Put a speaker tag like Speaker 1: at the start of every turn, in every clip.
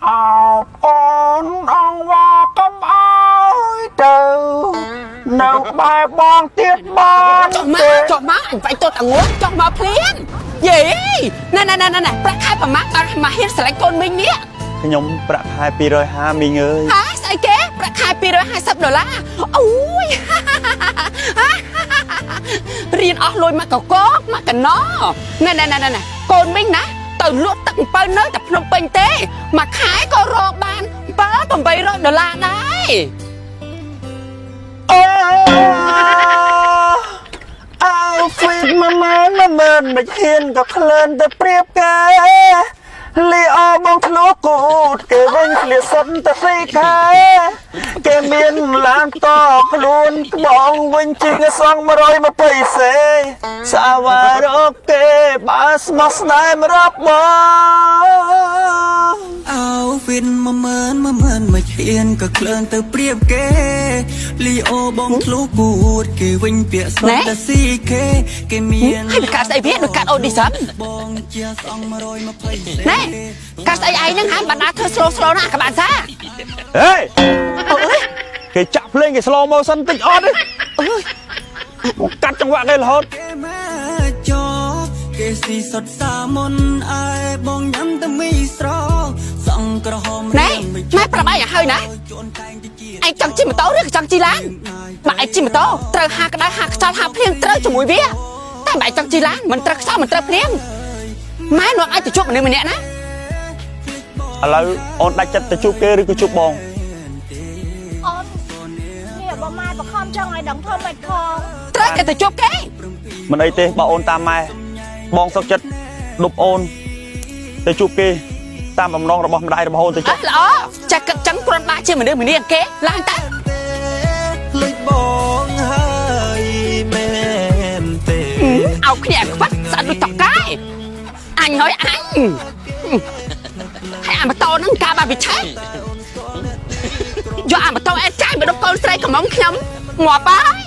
Speaker 1: on và cầm áo từ nào bài bong tiết ban
Speaker 2: cho má anh phải tôi thằng ngố cho má phiền gì nèประคายประมามาเฮ็ดสไลด์ก้นมิงเนี่ย
Speaker 1: ខ្ញុំប្រាក់ខែ250មីងអើយ
Speaker 2: ហ่าស្អីគេប្រាក់ខែ$250អូយរៀនអស់លុយមកកកមកកណណែកូនមីងណាទៅលក់ទឹកអំពៅនៅតែភ្នំពេញទេមួយខែក៏រកបាន$800ដែរ
Speaker 1: outfit 10000មិនហ៊ានក៏ក្លឿនទៅព្រៀបគេលីអបងធ្នូគូតគេវិញឃ្លាសិនតែស្អីខែគេមានឡានតខ្លួនក្បងវិញជាងសង120សេសាវ៉ារកគេបើស្មោះស្នេហ៍រាប់មក
Speaker 3: outfit 10000មិនហ៊ានក៏ក្លឿនទៅព្រៀបគេលីអូបងធ្នូគូតគេវិញពាក្យសុទ្ធតែស៊ីគេមាន
Speaker 2: កាស្អីវាដូចកាត់អូឌីសិន
Speaker 3: បងជាសង120សេ
Speaker 2: ណែកាស្អីឯងហ្នឹងហាបណ្ដាធ្វើ slow ណាក្បាលសា
Speaker 1: ហេគេចាក់ភ្លេងគេ slow motion តិចអត់ទេមកកាត់ចង្វាក់គេរហូត
Speaker 3: គេមកចោគេស៊ីសុទ្ធសាមុនអើបងញ៉ាំតែមីស្រសងក្រហម
Speaker 2: ណែម៉ែប្រាប់ឯងឲ្យហើយណាឯងចង់ជិះម៉ូតូឬក៏ចង់ជិះឡានបើឯងជិះម៉ូតូត្រូវហាក្តៅហាខ្យល់ហាភ្លៀងត្រូវជាមួយវាតែបើឯងចង់ជិះឡានមិនត្រូវខ្យល់មិនត្រូវភ្លៀងម៉ែនាំឯងទៅជួបមនុស្សម្នាក់ណា
Speaker 1: ឥឡូវអូនដាច់ចិត្តទៅជួបគេឬក៏ជួបបង
Speaker 4: អូននេះបើម៉ែបខំចង់ឲ្យដឹងធ្វើមិនខំ
Speaker 2: ត្រូវតែទៅជួបគេ
Speaker 1: មិនអីទេបើអូនតាមម៉ែបងសុកចិត្តដប់អូនទៅជួបគេតាមបំណងរបស់ម្ដាយរបស់អូនទៅចុះ
Speaker 2: ល្អចាស់គិតចឹងគ្រាន់តែជាមនុស្សម្នាក់គេឡើងតែ
Speaker 3: លុយបងហើយមែនទេ
Speaker 2: เอาគ្នាខ្វាត់ស្អិតដូចតកាយអញហើយអញហើយអាម៉ូតូហ្នឹងកាលបើវាឆេះយកអាម៉ូតូអែចាយមកដល់កូនស្រីកំងខ្ញុំងាប់ហើយ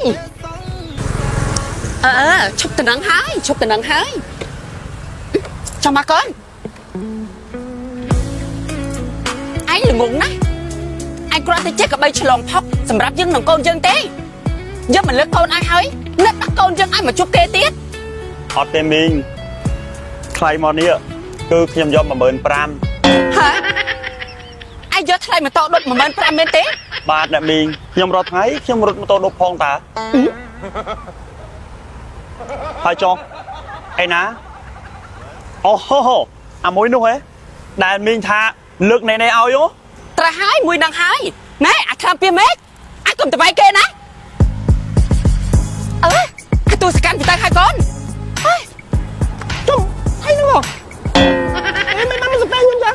Speaker 2: ឈប់ទៅនឹងហើយចាំមកកូនអញល្ងងណាស់អញគ្រាន់តែចេះកបីឆ្លងផុកសម្រាប់យើងនឹងកូនយើងទេយើងមិនលើកកូនអញហើយនឹកដល់កូនយើងអញមកជួបគេទៀត
Speaker 1: អត់ទេមីងថ្លៃមកនេះគឺខ្ញុំយក15000
Speaker 2: ហ៎អាយយកថ្លៃម៉ូតូដុត15000មែនទេ
Speaker 1: បាទអ្នកមីងខ្ញុំរត់ថ្ងៃខ្ញុំរត់ម៉ូតូដប់ផងតាហើយចុះឯណាអូហូអាមួយនោះហ៎ដែលមីងថាលើកណែឲ្យហ៎
Speaker 2: ត្រូវហើយមួយនឹងហើយណែអាខាំពីមេឃអាកុំទៅវាយគេណាគឺទូសកម្មពីទៅហើយកូនហើយចុះហើយនោះមិនបានមកស្ពេងខ្ញុំចា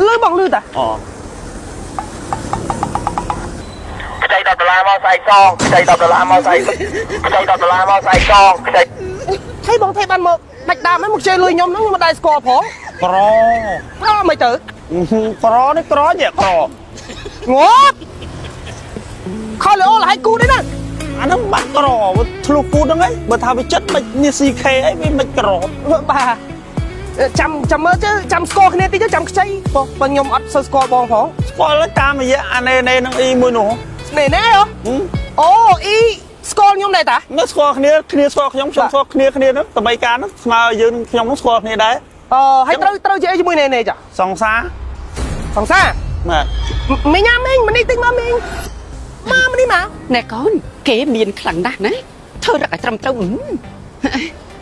Speaker 1: លើបងលឺតាអូខ្ចី$10មកស្អែកសងខ្ចី$10មកស្អែកខ្ចី$10មកស្អែកសងខ្ចី
Speaker 5: ថៃបងថៃបានមកដាច់ដើមហ្នឹងមកជើលុយខ្ញុំហ្នឹងខ្ញុំមិនដែរស្គាល់ផង
Speaker 1: ក្រ
Speaker 5: មិនទៅ
Speaker 1: ក្រនេះក្រញ៉ែក្រ
Speaker 5: ងាប់ខលអូលឲ្យគូនេះណា
Speaker 1: អាហ្នឹងបាត់ក្រធ្លុះគូហ្នឹងឯងបើថាវាចិត្តមិននេះ CK អីវាមិនក្រ
Speaker 5: បាទចាំមើលទៅចាំស្គាល់គ្នាតិចទៅចាំខ្ចីបងខ្ញុំអត់សូវស្គាល់បងផង
Speaker 1: ស្គាល់តាមរយៈអាណេនឹងអ៊ីមួយនោះ
Speaker 5: ណែអូអ៊ីស្គាល់ខ្ញុំដែរតា
Speaker 1: មិនស្គាល់គ្នាស្គាល់ខ្ញុំស្គាល់គ្នាហ្នឹងដើម្បីការហ្នឹងស្មើយើងខ្ញុំហ្នឹងស្គាល់គ្នាដែរ
Speaker 5: ហើយត្រូវជាអីជាមួយណែចា
Speaker 1: សង្សារ បាទ
Speaker 5: មីញ៉ាំមីងម្នេះតិចមកមីងមកម្នេះមក
Speaker 2: ណែកូនគេមានខ្លាំងណាស់ណាធ្វើរកឲ្យត្រឹមត្រូវ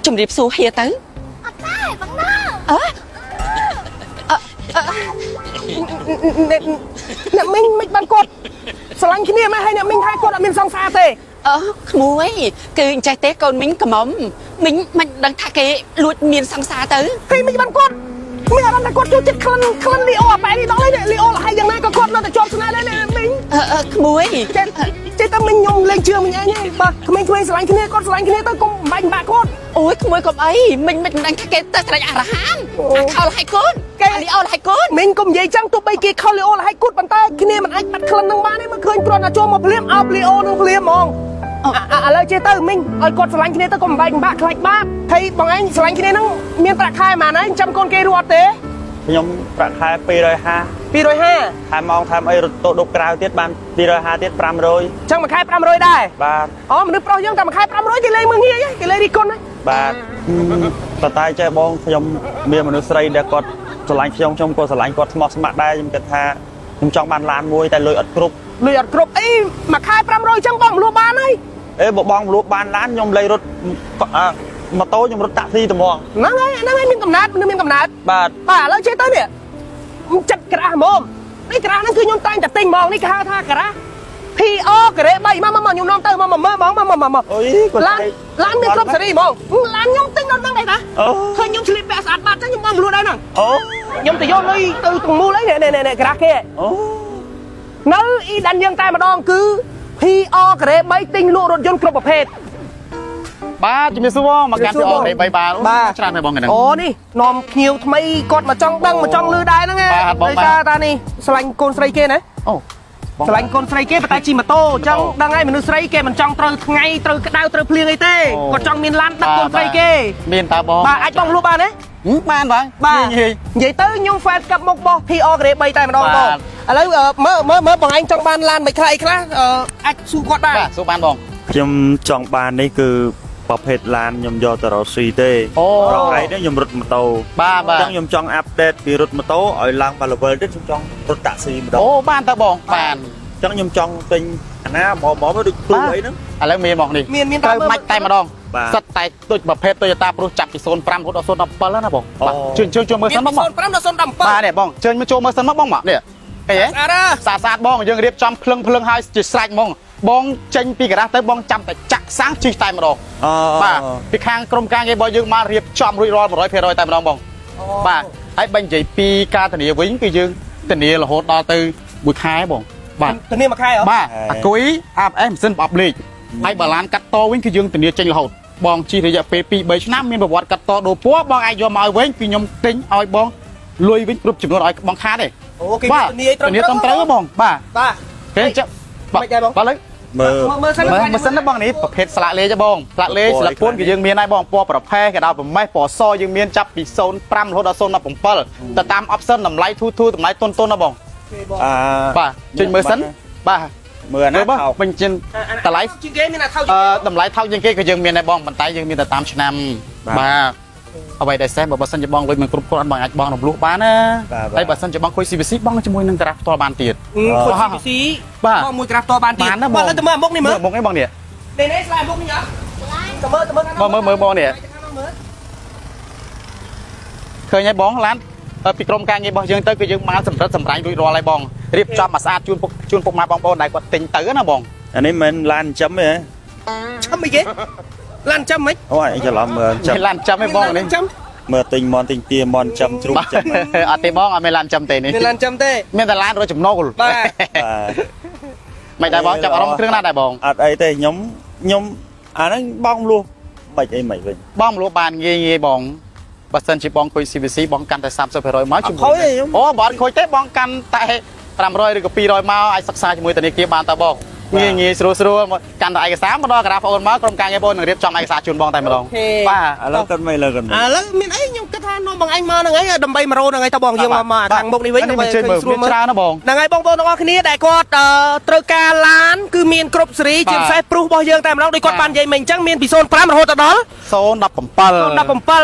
Speaker 2: ជំរាបសួរហៀទៅ
Speaker 4: អត់ទេបងណា
Speaker 5: អ្នកមីងមិនបានគាត់ស្រឡាញ់គ្នាមកហើយអ្នកមីងថាគាត់អត់មានសង្សារទេ
Speaker 2: ក្មួយគឺអញ្ចេះទេកូនមីងកំមមីងមិនដឹងថាគេលួចមានសង្សារទៅ
Speaker 5: គេមិនបានគាត់មានអារម្មណ៍ថាគាត់ចូលចិត្តក្លិនលីអូអាប៉ែនេះដល់ហើយលីអូហើយយ៉ាងណាក៏គាត់នៅតែជាប់ស្នេហ៍ដែរមីង
Speaker 2: ក្មួយ
Speaker 5: ចេះតែមីងខ្ញុំលេងជឿមីងឯងទេបាទក្មេងៗស្រឡាញ់គ្នាគាត់ស្រឡាញ់គ្នាទៅកុំបាញ់បាក់គាត់
Speaker 2: អូយក្មួយកុំអីមីងមិនដឹងថាគេទៅស្រេចអារហានអាខលហើយកូនគេលីអូហើយកូន
Speaker 5: មីងកុំនិយាយចឹងទោះបីគេខលលីអូហើយគាត់ប៉ុន្តែគ្នាមិនអាចបាត់ក្លិននឹងបានទេមកឃើញគ្រាន់តែចូលមកភ្លាមអោបលីអូនឹងភ្លាមហ្មង
Speaker 2: អ
Speaker 5: ឥឡូវចេះទៅមីងឲ្យគាត់ស្រឡាញ់គ្នាទៅកុំបែកបាក់ខ្លាច់បាបហើយបងឯងស្រឡាញ់គ្នាហ្នឹងមានប្រាក់ខែប៉ុន្មានហើយចាំកូនគេរត់ទេ
Speaker 1: ខ្ញុំប្រាក់ខែ250
Speaker 5: 250
Speaker 1: ថែមម៉ោងថែមអីរត់ដុកក្រៅទៀតបាន250ទៀត500
Speaker 5: ចឹងមួយខែ500ដែរ
Speaker 1: បាទ
Speaker 5: អូមនុស្សប្រុសយើងតែមួយខែ500គេលេងមើងងាយគេលេងរីគុណហ្នឹង
Speaker 1: បាទតតែចេះបងខ្ញុំមានមនុស្សស្រីដែលគាត់ស្រឡាញ់ខ្ញុំក៏ស្រឡាញ់គាត់ស្មោះស្ម័គ្រដែរខ្ញុំគិតថាខ្ញុំចង់បានឡានមួយតែលុយអត់គ្រប់
Speaker 5: លុយអត់គ្រប់អីមួយខែ500ចឹងបងមលួបានហើយ
Speaker 1: អេបើបងលក់បានឡានខ្ញុំលេងរត់ម៉ូតូខ្ញុំរត់តាក់ស៊ីត្មង
Speaker 5: ហ្នឹងហើយមានកំណត់មានកំណត់
Speaker 1: បាទ
Speaker 5: បាទឥឡូវចេះទៅនេះចិត្តក្រាស់ហ្មងនេះក្រាស់ហ្នឹងគឺខ្ញុំតែងតែទិញហ្មងនេះគេហៅថាក្រាស់ PR ក្រេ3មកខ្ញុំនាំទៅមកមើលហ្មង
Speaker 1: អុយគាត់
Speaker 5: ឡានមានគ្រប់សេរីហ្មងឡានខ្ញុំទិញដល់ហ្នឹងឯណាឃើញខ្ញុំឆ្លៀតពាក់ស្អាតបាត់ចឹងខ្ញុំបងមលួដែរហ្នឹង
Speaker 1: អូ
Speaker 5: ខ្ញុំទៅយកលុយទៅទាំងមូលអីនេះក្រាស់គេ
Speaker 1: អូ
Speaker 5: នៅអ៊ីដានយើងតែម្ដងគឺ PR ក្រេ3ទិញលក់រថយន្តគ្រប់ប្រភេទ
Speaker 6: បាទជំរាបសួរមកកាន់ពីអរេ3បាទច្រើនហើយបងកណ្ដឹង
Speaker 5: អូនេះនាំភ្ញៀវថ្មីគាត់មកចង់ដឹងមកចង់លឺដែរហ្នឹងឯងតានេះស្រឡាញ់កូនស្រីគេណា
Speaker 6: អូ
Speaker 5: ស្រឡាញ់កូនស្រីគេប៉ុន្តែជិះម៉ូតូអញ្ចឹងដឹងហើយមនុស្សស្រីគេមិនចង់ត្រូវថ្ងៃត្រូវក្តៅត្រូវភ្លៀងអីទេគាត់ចង់មានឡានដឹកកូនស្រីគេ
Speaker 6: មានតើបង
Speaker 5: បាទអាចបងលក់បានទេ
Speaker 6: បានបង
Speaker 5: បាទនិយាយទៅខ្ញុំ fan កាប់មុខបោះ PR ក្រេ3តែម្ដងបងឥឡូវមើលបងឯងចង់បានឡានមិនខ្លះអាចសួរគាត់បាន
Speaker 6: បាទសួរបានបង
Speaker 1: ខ្ញុំចង់បាននេះគឺប្រភេទឡានខ្ញុំយកទៅរកស៊ីទេ
Speaker 6: អូ
Speaker 1: រកថ្ងៃនេះខ្ញុំរត់ម៉ូតូ
Speaker 6: បាទបាទ
Speaker 1: អញ្ចឹងខ្ញុំចង់អាប់ដេតពីរត់ម៉ូតូឲ្យឡើងដល់ level ទៀតខ្ញុំចង់រត់តាក់ស៊ីម្ដង
Speaker 6: អូបានតើបងបាន
Speaker 1: អញ្ចឹងខ្ញុំចង់ទិញអាណាមកដូចព្រុសអីហ្នឹង
Speaker 6: ឥឡូវមានបងនេះ
Speaker 5: មាន
Speaker 6: ត្រូវមាច់តែម្ដង
Speaker 1: បាទ
Speaker 6: សិតតែដូចប្រភេទ Toyota ព្រោះចាប់ពី05រហូតដល់017ណាបង
Speaker 1: អូ
Speaker 6: បាទជើងមើលសិនមកបង
Speaker 5: 05ដល់017
Speaker 6: បាទនេះបងជើងមកចូលមើលសិនមកបងមកនេះអីហ៎
Speaker 5: ស្អាត
Speaker 6: ស្អាតបងយើងរៀបចំភ្លឹងហើយជាស្រេចហ្មងបងចេញពីការ៉ាសទៅបងចាំតែចាក់សាំងជិះតែម្ដង
Speaker 1: អូ
Speaker 6: បាទពីខាងក្រុមការងាររបស់យើងមករៀបចំរួចរាល់ 100% តែម្ដងបងបាទហើយបើនិយាយពីការធានាវិញគឺយើងធានារហូតដល់ទៅ1ខែបងបាទ
Speaker 5: ទៅនេះមួយខែហ៎
Speaker 6: បាទអាគុយ ABS ម៉ាស៊ីនបប់លេខហើយបើឡានកាត់តវិញគឺយើងធានាចេញរហូតបងជិះរយៈពេល 2-3 ឆ្នាំមានប្រវត្តិកាត់តដូរពណ៌បងអាចយកមកវិញគឺខ្ញុំទិញឲ្យបងលុយវិញគ្រប់ចំនួនឲ្យបងខាតទេ
Speaker 5: អូគេ
Speaker 6: បាទ
Speaker 5: ធានាត្រឹម
Speaker 6: ធានាត្រឹមត្រូវបងបាទ
Speaker 5: បាទ
Speaker 6: គេចាប់
Speaker 5: មិនដែរបង
Speaker 6: បាទលើ
Speaker 1: មើល
Speaker 5: មើលសិន
Speaker 6: មើលសិនណាបងនេះប្រភេទស្លាកលេខទេបងស្លាកលេខស្លាកពួនគឺយើងមានហើយបងពណ៌ប្រផេះក៏ដល់ប្រមេះពណ៌សយើងមានចាប់ពី05រហូតដល់017ទៅតាម option តម្លៃធូរតម្លៃតុនណាបង
Speaker 1: អា
Speaker 6: បាទចេញមើលសិនបាទ
Speaker 1: មើលអាណា
Speaker 6: មើលបង
Speaker 1: ថោក
Speaker 6: បញ្ចិនតម្លៃ
Speaker 5: ជាងគេមានតែថោក
Speaker 6: តម្លៃថោកជាងគេក៏យើងមានដែរបងប៉ុន្តែយើងមានតែតាមឆ្នាំបាទអ្វីដែលសេះបើសិនជាបងលុយមិនគ្រប់គ្រាន់បងអាចបងរំលោះបានណាហើយបើសិនជាបងខុយ CVC បងជាមួយនឹងក្រាស់ផ្ទាល់បានទៀត
Speaker 5: ខូច CVC
Speaker 6: បាទ
Speaker 5: បងមួយក្រាស់តបានទៀត
Speaker 6: បានណាបង
Speaker 5: បងទៅមើលមុខនេះមើល
Speaker 6: មុខនេះបងនេះ
Speaker 5: នេះស្លាយមុខនេះអត់ទៅមើល
Speaker 6: បងមើលបងនេះឃើញហើយបងឡានពីក្រុមការងាររបស់យើងទៅគឺយើងមកសម្រិតសម្រាញ់រួចរាល់ហើយបងរៀបចំមកស្អាតជូនពុកម៉ែបងប្អូនដែលគាត់ទិញទៅណាបង
Speaker 1: អានេះមិនឡានចិញ្ចឹមទេ
Speaker 5: ចាំអីគេឡានចាំមិន
Speaker 1: អូយច្រឡំមើលចិញ្ចឹម
Speaker 6: ឡានចាំឯងបងនេះ
Speaker 5: ចាំ
Speaker 1: មើលទិញមន់ទិញទាមន់ចិញ្ចឹមជ្រូកចិញ្ចឹម
Speaker 6: អត់ទេបងអត់មានឡានចាំទេនេះ
Speaker 5: មានឡានចាំទេ
Speaker 6: មានតែឡានរកចំណូល
Speaker 5: បាទ
Speaker 6: មិនដែរបងចាប់អារម្មណ៍គ្រឿងណាដែរបង
Speaker 1: អត់អីទេខ្ញុំអាហ្នឹងបងលួសមិនអីមិនវិញ
Speaker 6: បងមលក់បានងាយបងបើសិនជាបងខុយ CVC បងកាន់តែ 30% មកជាមួយអូបើអត់ខូចទេបងកាន់តែ500ឬក៏200មកអាចសិក្សាជាមួយធនាគារបានតើបងងាយស្រួលកាន់តែឯកសារមកដល់ក្រាហ្វអូនមកក្រុមការងារបងនឹងរៀបចំឯកសារជូនបងតែម្ដងបាទ
Speaker 1: ឥឡូវគាត់មិនលើគាត់
Speaker 5: ឥឡូវមានអីខ្ញុំគិតថានាំបងឯងមកហ្នឹងឯងដើម្បី100ហ្នឹងឯងតើបងយើងមកខាងមុខនេះវិញ
Speaker 6: ដើម្បីជួយមើលមានច្រើនណាបង
Speaker 5: ហ្នឹងហើយបងប្អូនទាំងអស់គ្នាដែលគាត់ត្រូវការឡានគឺមានគ្រប់សេរីជាពិសេសព្រុសរបស់យើងតែម្ដងដោយគាត់បាននិយាយមិញអញ្ចឹងមានពី05រហូតដល់
Speaker 6: 017
Speaker 5: 17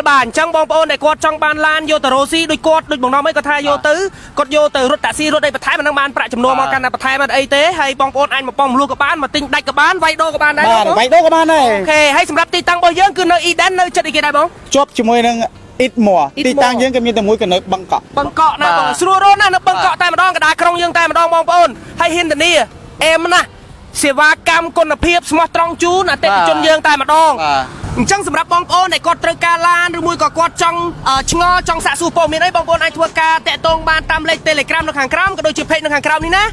Speaker 5: បាទអញ្ចឹងបងប្អូនដែលគាត់ចង់បានឡានយកទៅរ៉ូស៊ីដូចគាត់ដូចបងនាំអីគាត់ថាយកទៅគាត់យកទៅរត់តាក់ស៊ីរត់អីបន្ថែមមិននឹងបានប្រាក់ចំនួនមកកាន់តែបន្ថែមអត់អីទេហើយបងប្អូនអាចមកប៉ងមលូក៏បានមកទិញដាច់ក៏បានវាយដូរក៏បានដែរ
Speaker 6: បាទវាយដូរក៏បានដែរ
Speaker 5: អូខេហើយសម្រាប់ទីតាំងរបស់យើងគឺនៅ Eden នៅចិត្តអីគេដែរបង
Speaker 6: ជាប់ជាមួយនឹង Itmore ទីតាំងយើងក៏មានតែមួយក៏នៅបឹងកក់
Speaker 5: បឹងកក់ណាបងស្រួលរត់ណានៅបឹងកក់តែម្ដងកណ្ដាលក្រុងយើងតែម្ដងបងប្អូនហើយហ៊ានធានាអែមណាស់សេវាកម្មគុណភាពស្មោះត្រង់ជូនអតិថិជនយើងតែម្ដង អញ្ចឹងសម្រាប់បងប្អូនដែលគាត់ត្រូវការឡានឬមួយក៏គាត់ចង់ឆ្ងល់ចង់សាកសួរព័ត៌មានអីបងប្អូនអាចធ្វើការតាក់ទងបានតាមលេខ Telegram នៅខាងក្រោមក៏ដូចជា page នៅខាងក្រោមនេះណា